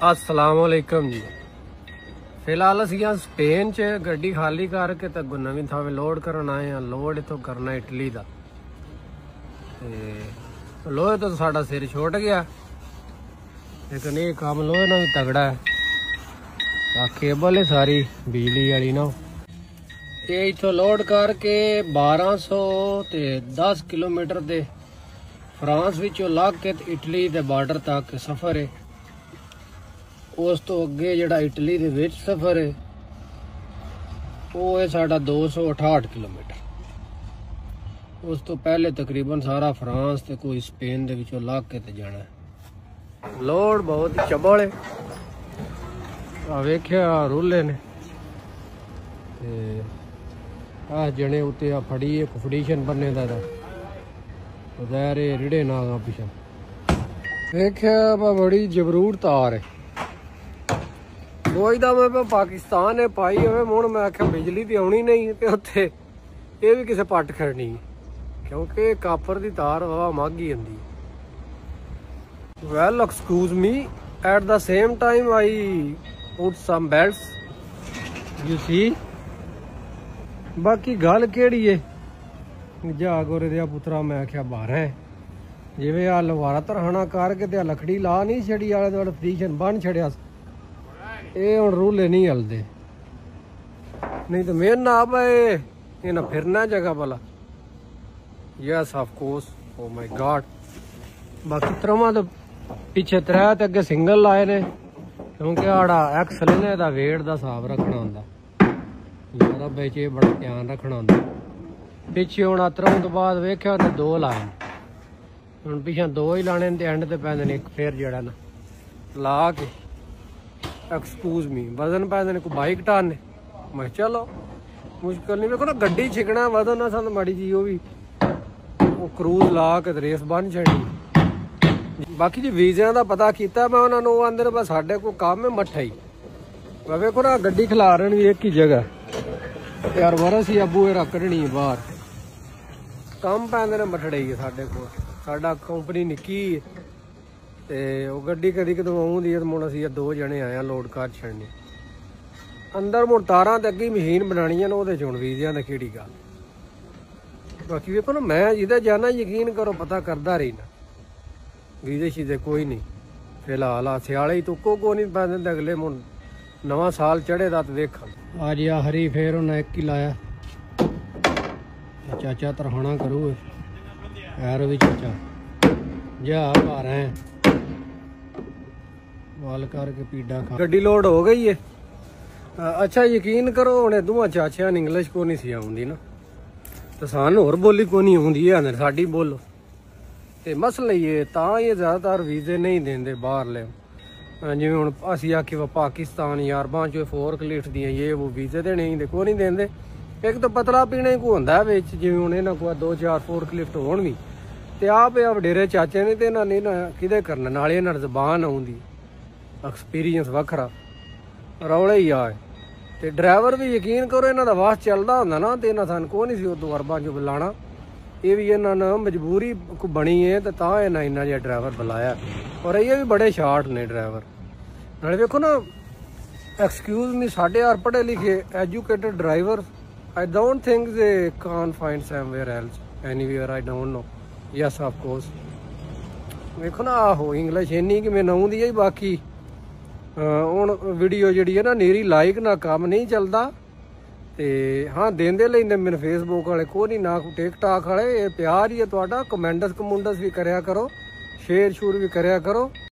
अस्सलामुअलैकुम जी। फिलहाल असी स्पेन च गड्डी खाली करके तो नवीं थावे लोड करन आए हैं। लोड इतों करना इटली का। लोहे तो साडा सिर छुट गया, लेकिन ये काम लोहे ना भी तगड़ा है। केबल है सारी बिजली वाली ना। ये इतों लोड करके 1200 ते 10 किलोमीटर दे फ्रांस विचों लग के इटली के बार्डर तक सफर है। उस तो अगे जिहड़ा इटली दे विच सफर है वो है साडा 268 किलोमीटर। उस तो पहले तकरीबन सारा फ्रांस ते कोई स्पेन दे विचों लग के ते जाना है। लोड बहुत ही चबल है। वेख्या रूले ने जने उत्ते फड़ी है फड़ीशन बनने का रिड़े ना पिछा वेख्या बड़ी जबरूर तार है। सोचदा मैं पाकिस्तान ने पाई होवे मुड़ मैं आख्या बिजली तो आनी नहीं तो उत्थे ये भी किसी पट खड़नी, क्योंकि कापर की तार हवा माघी आती। Well excuse me, at the same time I put some belts you see. बाकी गल केड़ी है जा गोरे दिया पुत्रा, मैं आख्या 12 जिवें आ लवारा तरहाना करके ते लकड़ी ला नहीं छड़ी आले दुआले पोजीशन बन छड़िया। ये हुण रूले नहीं हलदे, नहीं तो मेरे ना ये ना फिरना जगह भला। Yes of course, oh my God. बाकी त्रवां तो पिछे 3 ते अगे सिंगल लाए ने, क्योंकि आड़ा एक्सल ने दा वेट दा हिसाब रखना हुंदा। यार बिच ये बड़ा ध्यान रखना हुंदा। पिछे हुण त्रवां तो बाद वेख्या ते 2 लाए, हुण पिछे 2 ही लाने ते एंड ते पैंदे ने। एक फिर जेड़ा ना ला के एक्सक्यूज मी वजन पैंदे ने, कोई बाइक टाने। मैं चलो मुश्किल नहीं, देखो ना गड्डी छिकना वजन ना सन माड़ी जी वो भी क्रूज ला के रेस बन छड़ी। बाकी जी वीज़ियां दा पता किया मैं उन्होंने, वो आंदे बस साडे को काम है मट्ठा ही। वेखो ना गड्डी खिलारन भी एक ही जगह यार, वरस ही अबू ये रखनी बाहर काम पैंदे ने मठड़े ही साडे को। साडा कंपनी निक्की ते वो गड्डी कदी कदों आउंदी है, मुड़ असीं 2 जने आए लोड कर छड़ने अंदर। मुड़ तारां ते अगे मशीन बनानी है ना, वो हुण वीज़ियां दी केड़ी गल। बाकी वेखो ना मैं जिदे जाना यकीन करो पता करदा रही ना, वीज़े शीज़े कोई नहीं। फिलहाल स्याले ही तुक्को को नहीं पैंदे, अगले मुड़ नवा साल चढ़े दा तो वेखा। आज या हरी फेर उन्हें एक ही लाया। चाचा तरहाना करू यार भी चाचा जा पा रहे हैं वाल करके पीडा खा। गड्डी लोड हो गई है। अच्छा यकीन करो उन्हें दोवां चाचियां इंग्लिश को नहीं सी आउंदी ना, तो सानू होर बोली को नहीं आउंदी है साडी बोलो। ते मसला ये तां ये ज़्यादातर वीज़े नहीं देंदे बाहरले। जिवें हुण असीं आखिए पाकिस्तान या अरबां चो फोर्क लिफ्ट दियां ये वो वीज़े देने ही को नहीं देंदे। एक तो पतला पीने को हुंदा विच, जिवें हुण इन्हां कोल 2-4 फोर्क लिफ्ट होण भी ते आप वडेरे चाचे ने ते इन्हां ने ना किदे करना, नाले इन्हां दी ज़बान आउंदी, एक्सपीरियंस वखरा रौले ही आए। ते ड्राइवर भी यकीन करो इन्हां दा वास चलदा हुंदा ना, ते इन्हां सानूं को नहीं सी उदों अरबां चो बुलाना। ये भी इन्हां ने मजबूरी को बनी है ते तां इन्हां इन्ना जिहा ड्राइवर बुलाया। और ये भी बड़े शार्ट ने ड्राइवर। नाले देखो ना एक्सक्यूज मी, साढ़े यार पढ़े लिखे educated driver I don't think they can find somewhere else anywhere, I don't know. Yes of course. देखो ना आहो इंग्लिश इन्नी कि मैनूं आउंदी है। बाकी हुण वीडियो जिहड़ी है ना नीरी लाइक ना काम नहीं चलता। ते हाँ देंदे लैंदे मेरे फेसबुक वाले को नहीं ना टिकटॉक वाले। प्यार ही है तुहाडा। कमेंटस कमुंडस भी करया करो, शेयर शूर भी करया करो।